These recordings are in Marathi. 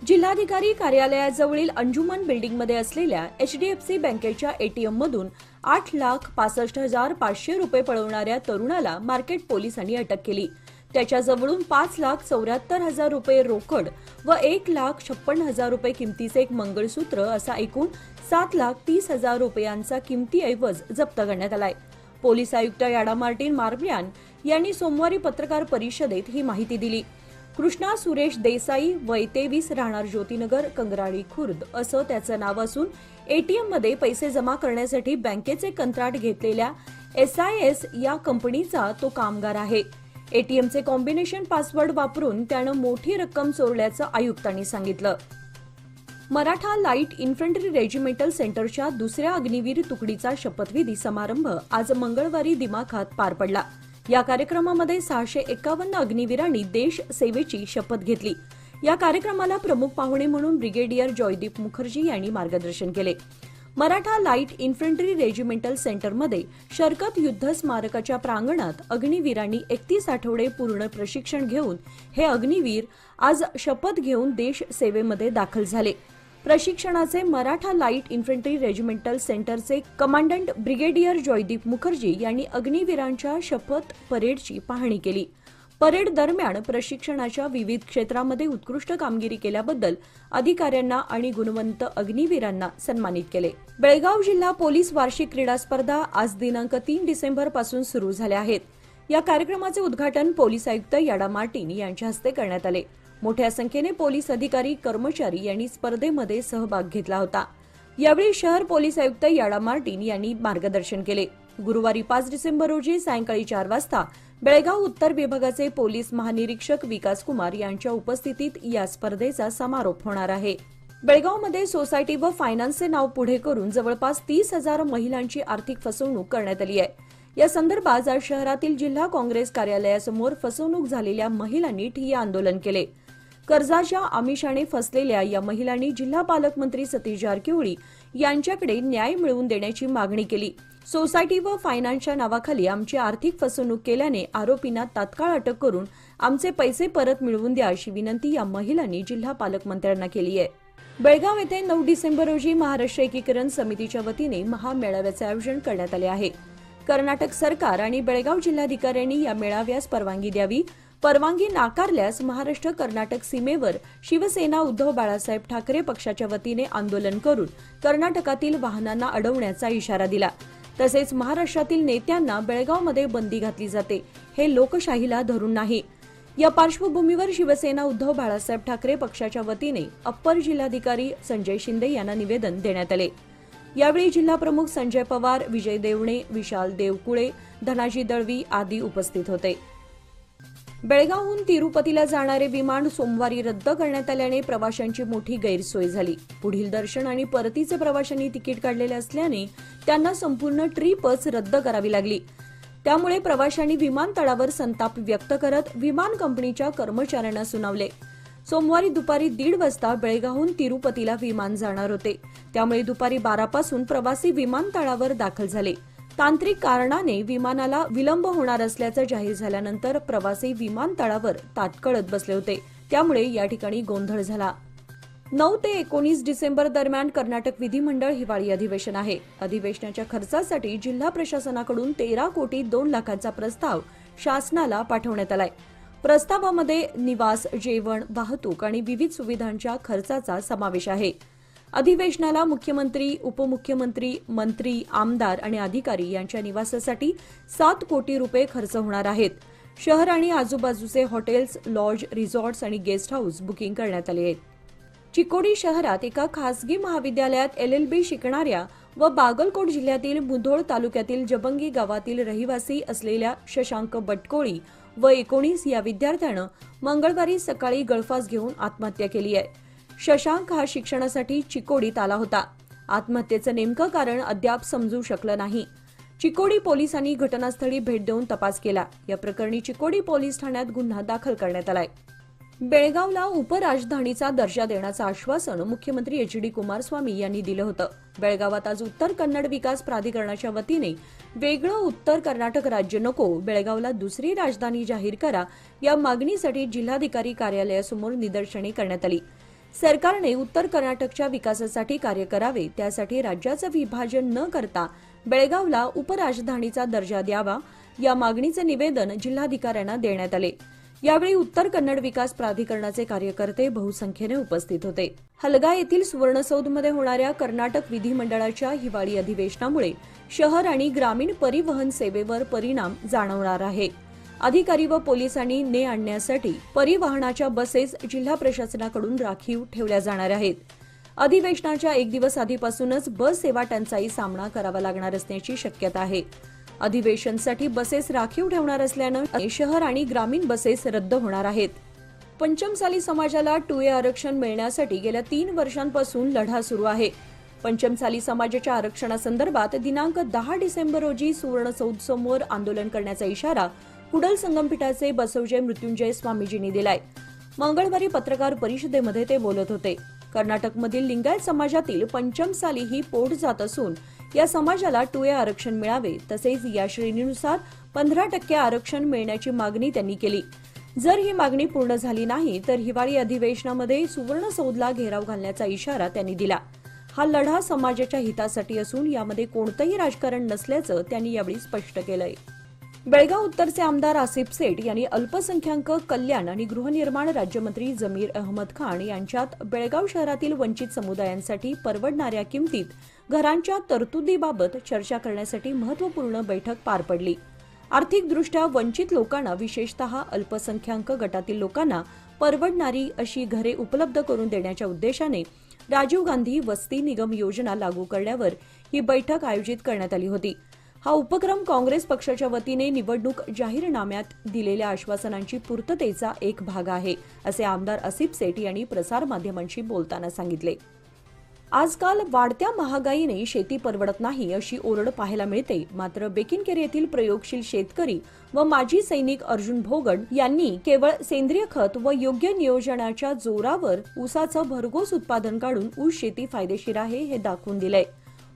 जिल्हाधिकारी कार्यालयाजवळील अंजुमन बिल्डिंगमध्ये असलेल्या HDFC बँकेच्या ATM मधून 8,65,500 रुपये पळवणाऱ्या तरुणाला मार्केट पोलिसांनी अटक केली। त्याच्याजवळून 5,74,000 रुपये रोकड व 1,56,000 रुपये किमतीचे एक मंगळसूत्र असा एकूण 7,30,000 रुपयांचा किमती ऐवज जप्त करण्यात आलाय। पोलीस आयुक्त याडा मार्टिन मार्बियान यांनी सोमवारी पत्रकार परिषदेत ही माहिती दिली। कृष्णा सुरेश देसाई वय 23 राहणार ज्योतिनगर कंगराळी खुर्द असं त्याचं नाव असून ATM मध्ये पैसे जमा करण्यासाठी बँकेचे कंत्राट घेतलेल्या SIS या कंपनीचा तो कामगार आहे। ATMचे कॉम्बिनेशन पासवर्ड वापरून त्यानं मोठी रक्कम चोरल्याचं आयुक्तांनी सांगितलं। मराठा लाईट इन्फंट्री रेजिमेंटल सेंटरच्या दुसऱ्या अग्निवीर तुकडीचा शपथविधी समारंभ आज मंगळवारी दिमाखात पार पडला। या कार्यक्रमामध्ये 651 अग्निवीरांनी देश सेवेची शपथ घेतली। या कार्यक्रमाला प्रमुख पाहुणे म्हणून ब्रिगेडियर जॉयदीप मुखर्जी यांनी मार्गदर्शन केले। मराठा लाईट इन्फंट्री रेजिमेंटल सेंटरमध्ये शरकत युद्ध स्मारकाच्या प्रांगणात अग्निवीरांनी 31 आठवडे पूर्ण प्रशिक्षण घेऊन हे अग्निवीर आज शपथ घेऊन देश सेवेमध्ये दाखल झाले। प्रशिक्षणाचे मराठा लाईट इन्फंट्री रेजिमेंटल सेंटरचे कमांडंट ब्रिगेडियर जॉयदीप मुखर्जी यांनी अग्निवीरांच्या शपथ परेडची पाहणी केली। परेड दरम्यान प्रशिक्षणाच्या विविध क्षेत्रामध्ये उत्कृष्ट कामगिरी केल्याबद्दल अधिकाऱ्यांना आणि गुणवंत अग्निवीरांना सन्मानित केले। बेळगाव जिल्हा पोलीस वार्षिक क्रीडा स्पर्धा आज दिनांक 3 डिसेंबर पासून सुरू झाल्या आहेत। या कार्यक्रमाचे उद्घाटन पोलीस आयुक्त याडा मार्टिन यांच्या हस्ते करण्यात आले। मोठ्या संख्येने पोलीस अधिकारी कर्मचारी यांनी स्पर्धेमध्ये सहभाग घेतला होता। यावेळी शहर पोलीस आयुक्त याडा मार्टिन यांनी मार्गदर्शन केले। गुरुवारी 5 डिसेंबर रोजी सायंकाळी 4 वाजता बेळगाव उत्तर विभागाचे पोलीस महानिरीक्षक विकास कुमार यांच्या उपस्थितीत या स्पर्धेचा समारोप होणार आहे। बेळगावमध्ये सोसायटी व फायनान्सचे नाव पुढे करून जवळपास 30,000 महिलांची आर्थिक फसवणूक करण्यात आली आहे। या संदर्भात आज शहरातील जिल्हा काँग्रेस कार्यालयासमोर फसवणूक झालेल्या महिलांनी ठिय्या आंदोलन केले। कर्जाच्या आमिषाने फसलेल्या या महिलांनी जिल्हा पालकमंत्री सतीश जारकिहोळी यांच्याकडे न्याय मिळवून देण्याची मागणी केली। सोसायटी व फायनान्सच्या नावाखाली आमची आर्थिक फसवणूक केल्याने आरोपींना तात्काळ अटक करून आमचे पैसे परत मिळवून द्या अशी विनंती या महिलांनी जिल्हा पालकमंत्र्यांना केली आहे। बेळगाव येथे 9 डिसेंबर रोजी महाराष्ट्र एकीकरण समितीच्या वतीने महामेळाव्याचे आयोजन करण्यात आले आहे। कर्नाटक सरकार आणि बेळगाव जिल्हाधिकाऱ्यांनी या मेळाव्यास परवानगी द्यावी। परवानगी नाकारल्यास महाराष्ट्र कर्नाटक सीमेवर शिवसेना उद्धव बाळासाहेब ठाकरे पक्षाच्या वतीने आंदोलन करून कर्नाटकातील वाहनांना अडवण्याचा इशारा दिला। तसेच महाराष्ट्रातील नेत्यांना बेळगावमध्ये बंदी घातली जाते, हे लोकशाहीला धरून नाही। या पार्श्वभूमीवर शिवसेना उद्धव बाळासाहेब ठाकरे पक्षाच्या वतीने अप्पर जिल्हाधिकारी संजय शिंदे यांना निवेदन देण्यात आले। यावेळी जिल्हा प्रमुख संजय पवार, विजय देवणे, विशाल देवकुळे, धनाजी दळवी आदी उपस्थित होते। बेळगावहून तिरुपतीला जाणारे विमान सोमवारी रद्द करण्यात आल्याने प्रवाशांची मोठी गैरसोय झाली। पुढील दर्शन आणि परतीचे प्रवाशांनी तिकीट काढलेले असल्याने त्यांना संपूर्ण ट्रिपच रद्द करावी लागली। त्यामुळे प्रवाशांनी विमानतळावर संताप व्यक्त करत विमान कंपनीच्या कर्मचाऱ्यांना सुनावले। सोमवारी दुपारी 1:30 वाजता बेळगावहून तिरुपतीला विमान जाणार होते, त्यामुळे दुपारी 12 पासून प्रवासी विमानतळावर दाखल झाले। तांत्रिक कारणाने विमानाला विलंब होणार असल्याचं जाहीर झाल्यानंतर प्रवासी विमानतळावर ताटकळत बसले होते, त्यामुळे या ठिकाणी गोंधळ झाला। 9 ते 19 डिसेंबर दरम्यान कर्नाटक विधिमंडळ हिवाळी अधिवेशन आहे। अधिवेशनाच्या खर्चासाठी जिल्हा प्रशासनाकडून 13 कोटी 2 लाखांचा प्रस्ताव शासनाला पाठवण्यात आलाय। प्रस्तावामध्ये निवास, जेवण, वाहतूक आणि विविध सुविधांच्या खर्चाचा समावेश आहे। अधिवेशनाला मुख्यमंत्री, उपमुख्यमंत्री, मंत्री, आमदार आणि अधिकारी यांच्या निवासासाठी 7 कोटी रुपये खर्च होणार आहेत। शहर आणि आजूबाजूचे हॉटेल्स, लॉज, रिसॉर्ट्स आणि गेस्ट हाऊस बुकिंग करण्यात आले आहेत। चिकोडी शहरात एका खासगी महाविद्यालयात LLB शिकणाऱ्या व बागलकोट जिल्ह्यातील मुधोळ तालुक्यातील जबंगी गावातील रहिवासी असलेल्या शशांक बटकोळी व 19 या विद्यार्थ्यानं मंगळवारी सकाळी गळफास घेऊन आत्महत्या केली आहे। शशांक हा शिक्षणासाठी चिकोडीत आला होता। आत्महत्येचं नेमकं कारण अद्याप समजू शकलं नाही। चिकोडी पोलिसांनी घटनास्थळी भेट देऊन तपास केला। या प्रकरणी चिकोडी पोलीस ठाण्यात गुन्हा दाखल करण्यात आलाय। बेळगावला उपराजधानीचा दर्जा देण्याचं आश्वासन मुख्यमंत्री HD कुमारस्वामी यांनी दिलं होतं। बेळगावात आज उत्तर कन्नड विकास प्राधिकरणाच्या वतीने वेगळं उत्तर कर्नाटक राज्य नको, बेळगावला दुसरी राजधानी जाहीर करा या मागणीसाठी जिल्हाधिकारी कार्यालयासमोर निदर्शने करण्यात आली। सरकारने उत्तर कर्नाटकच्या विकासासाठी कार्य करावे, त्यासाठी राज्याचं विभाजन न करता बेळगावला उपराजधानीचा दर्जा द्यावा या मागणीचे निवेदन जिल्हाधिकाऱ्यांना देण्यात आले। यावेळी उत्तर कन्नड विकास प्राधिकरणाचे कार्यकर्ते बहुसंख्येने उपस्थित होते। हलगा येथील सुवर्णसौधमध्ये होणाऱ्या कर्नाटक विधिमंडळाच्या हिवाळी अधिवेशनामुळे शहर आणि ग्रामीण परिवहन सेवेवर परिणाम जाणवणार आहे। अधिकारी व पोलिसांनी ने आणण्यासाठी परिवहनाच्या बसेस जिल्हा प्रशासनाकडून राखीव ठेवल्या जाणार आहेत। अधिवेशनाच्या एक दिवस आधीपासूनच बस सेवा टंचाई सामना करावा लागणार असण्याची शक्यता आहे। अधिवेशनासाठी बसेस राखीव ठेवणार असल्याने शहर आणि ग्रामीण बसेस रद्द होणार आहेत। पंचमसाली समाजाला 2A आरक्षण मिळण्यासाठी गेल्या 3 वर्षांपासून लढा सुरू आहे। पंचमसाली समाजाच्या आरक्षणासंदर्भात दिनांक 10 डिसेंबर रोजी सुवर्णसौध समोर आंदोलन करण्याचा इशारा कुडल संगमपीठाचे बसवजय मृत्युंजय स्वामीजींनी दिलाय। मंगळवारी पत्रकार परिषदेमध्ये ते बोलत होते। कर्नाटकमधील लिंगायत समाजातील पंचमसाली ही पोट जात असून या समाजाला 2A आरक्षण मिळावे, तसेच या श्रेणीनुसार 15% आरक्षण मिळण्याची मागणी त्यांनी केली। जर ही मागणी पूर्ण झाली नाही तर हिवाळी अधिवेशनामध्ये सुवर्णसौधला घेराव घालण्याचा इशारा त्यांनी दिला। हा लढा समाजाच्या हितासाठी असून यामध्ये कोणतेही राजकारण नसल्याचं त्यांनी यावेळी स्पष्ट केलंय। बेळगाव उत्तरचे आमदार आसिफ सेठ यांनी अल्पसंख्याक कल्याण आणि गृहनिर्माण राज्यमंत्री जमीर अहमद खान यांच्यात बेळगाव शहरातील वंचित समुदायांसाठी परवडणाऱ्या किमतीत घरांच्या तरतुदीबाबत चर्चा करण्यासाठी महत्त्वपूर्ण बैठक पार पडली। आर्थिकदृष्ट्या वंचित लोकांना, विशेषतः अल्पसंख्याक गटातील लोकांना परवडणारी अशी घरे उपलब्ध करून देण्याच्या उद्देशाने राजीव गांधी वस्ती निगम योजना लागू करण्यावर ही बैठक आयोजित करण्यात आली होती। हा उपक्रम काँग्रेस पक्षाच्या वतीने निवडणूक जाहीरनाम्यात दिलेल्या आश्वासनांची पूर्ततेचा एक भाग आहे, असे आमदार आसिफ सेठ यांनी प्रसारमाध्यमांशी बोलताना सांगितले। आजकाल वाढत्या महागाईने शेती परवडत नाही अशी ओरड पाहायला मिळते। मात्र बेकिनकेर येथील प्रयोगशील शेतकरी व माजी सैनिक अर्जुन भोगन यांनी केवळ सेंद्रिय खत व योग्य नियोजनाच्या जोरावर ऊसाचं भरघोस उत्पादन काढून ऊस शेती फायदेशीर आहे हे दाखवून दिलंय।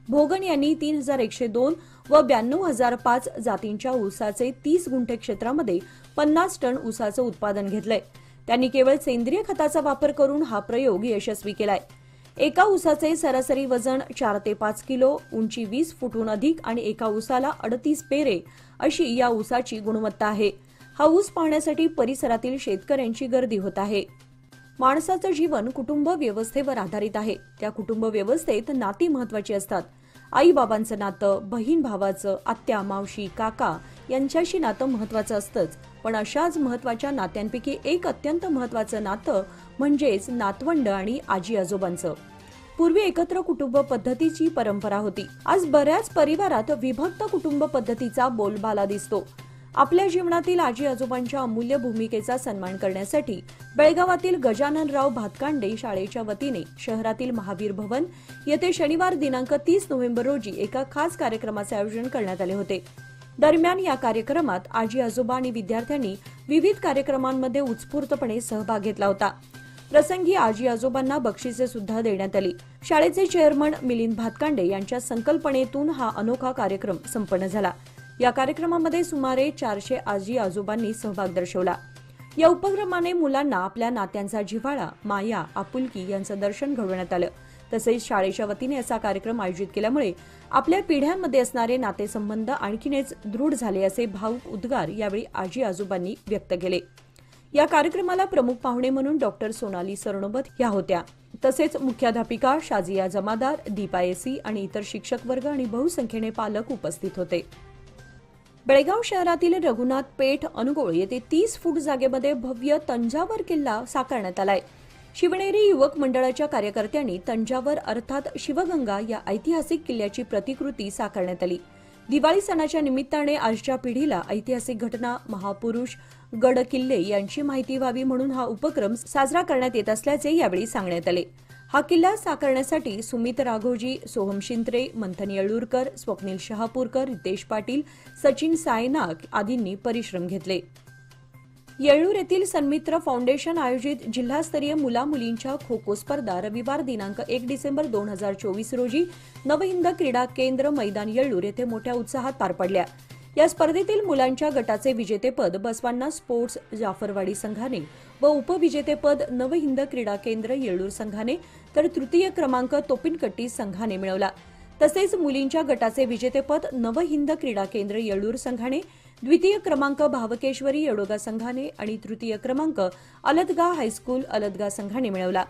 भोगन यांनी 3102 व 92005 जातींच्या ऊसाचे 30 गुंठे क्षेत्रामध्ये 50 टन ऊसाचं उत्पादन घेतलंय। त्यांनी केवळ सेंद्रिय खताचा वापर करून हा प्रयोग यशस्वी केलाय। एका ऊसाचे सरासरी वजन 4 ते 5 किलो, उंची 20 फूटहून अधिक आणि एका ऊसाला 38 पेरे अशी या ऊसाची गुणवत्ता आहे। हा ऊस पाहण्यासाठी परिसरातील शेतकऱ्यांची गर्दी होत आहे। माणसाचं जीवन कुटुंब व्यवस्थेवर आधारित आहे। त्या कुटुंब व्यवस्थेत नाती महत्वाची असतात। आई बाबांचं नातं, बहीण भावाचं, आत्या मावशी काका यांच्याशी नातं महत्वाचं असतंच, पण अशाच महत्वाच्या नात्यांपैकी एक अत्यंत महत्वाचं नातं म्हणजेच नातवंड आणि आजी आजोबांचं। पूर्वी एकत्र कुटुंब पद्धतीची परंपरा होती। आज बऱ्याच परिवारात विभक्त कुटुंब पद्धतीचा बोलबाला दिसतो। आपल्या जीवनातील आजी आजोबांच्या अमूल्य भूमिकेचा सन्मान करण्यासाठी बेळगावातील गजाननराव भातकांडे शाळेच्या वतीने शहरातील महावीर भवन येथे शनिवार दिनांक 30 नोव्हेंबर रोजी एका खास कार्यक्रमाचे आयोजन करण्यात आले होते। दरम्यान या कार्यक्रमात आजी आजोबा आणि विद्यार्थ्यांनी विविध कार्यक्रमांमध्ये उत्स्फूर्तपणे सहभाग घेतला होता। प्रसंगी आजी आजोबांना बक्षिसे सुद्धा देण्यात आली। शाळेचे चेअरमन मिलिंद भातकांडे यांच्या संकल्पनेतून हा अनोखा कार्यक्रम संपन्न झाला। या कार्यक्रमामध्ये सुमारे 400 आजी आजोबांनी सहभाग दर्शवला। या उपक्रमाने मुलांना आपल्या नात्यांचा जिव्हाळा, माया, आपुलकी यांचं दर्शन घडवण्यात आलं। तसेच शाळेच्या वतीने असा कार्यक्रम आयोजित केल्यामुळे आपल्या पिढ्यांमध्ये असणारे नातेसंबंध आणखीनच दृढ झाले असे भावुक उद्गार यावेळी आजी आजोबांनी व्यक्त केले। या कार्यक्रमाला प्रमुख पाहुणे म्हणून डॉक्टर सोनाली सरनोबत या होत्या। तसेच मुख्याध्यापिका शाजिया जमादार, दीपा एसी आणि इतर शिक्षक वर्ग आणि बहुसंख्येने पालक उपस्थित होते। बेळगाव शहरातील रघुनाथ पेठ अनुगोळ येथे 30 फूट जागेमध्ये भव्य तंजावर किल्ला साकारण्यात आलाय। शिवनेरी युवक मंडळाच्या कार्यकर्त्यांनी तंजावर अर्थात शिवगंगा या ऐतिहासिक किल्ल्याची प्रतिकृती साकारण्यात आली। दिवाळी सणाच्या निमित्ताने आजच्या पिढीला ऐतिहासिक घटना, महापुरुष, गड किल्ले यांची माहिती व्हावी म्हणून हा उपक्रम साजरा करण्यात येत असल्याचे यावेळी सांगण्यात आले। हा किल्ला साकारण्यासाठी सुमित राघोजी, सोहम शिंत्रे, मंथन येळूरकर, स्वप्नील शहापूरकर, रितेश पाटील, सचिन सायनाग आदींनी परिश्रम घेतले। येळूर येथील सन्मित्र फाउंडेशन आयोजित जिल्हास्तरीय मुला-मुलींच्या खो खो स्पर्धा रविवार दिनांक 1 डिसेंबर 2024 रोजी नवहिंद क्रीडा केंद्र मैदान येळूर येथे मोठ्या उत्साहात पार पडल्या। या स्पर्धेतील मुलांच्या गटाचे विजेतेपद बसवांना स्पोर्ट्स जाफरवाडी संघाने व उपविजेतेपद नवहिंद क्रीडा केंद्र येळूर संघाने तर तृतीय क्रमांक तोपिनकट्टी संघाने मिळवला। तसेच मुलींच्या गटाचे विजेतेपद नवहिंद क्रीडा केंद्र येळूर संघाने, द्वितीय क्रमांक भावकेश्वरी येडोगा संघाने आणि तृतीय क्रमांक अलदगा हायस्कूल अलदगा संघाने मिळवला।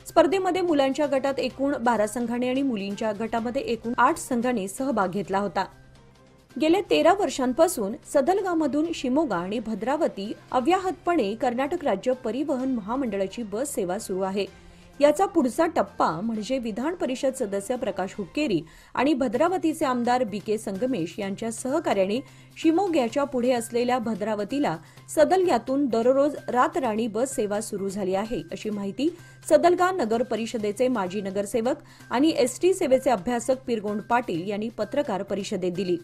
स्पर्धेमध्ये मुलांच्या गटात एकूण 12 संघांनी आणि मुलींच्या गटामध्ये एकूण 8 संघांनी सहभाग घेतला होता। गेल्या 13 वर्षांपासून सदलगामधून शिमोगा आणि भद्रावती अव्याहतपणे कर्नाटक राज्य परिवहन महामंडळाची बस सेवा सुरू आहे। याचा पुढचा टप्पा म्हणजे विधान परिषद सदस्य प्रकाश हुक्केरी आणि भद्रावतीचे आमदार बी.के. संगमेश यांच्या सहकार्याने शिमोग्याच्या पुढे असलेल्या भद्रावतीला सदलग्यातून दररोज रातराणी बस सेवा सुरू झाली आहे, अशी माहिती सदलगा नगर परिषदेचे माजी नगरसेवक आणि एसटी सेवेचे अभ्यासक पिरगोंड पाटील यांनी पत्रकार परिषदेत दिली।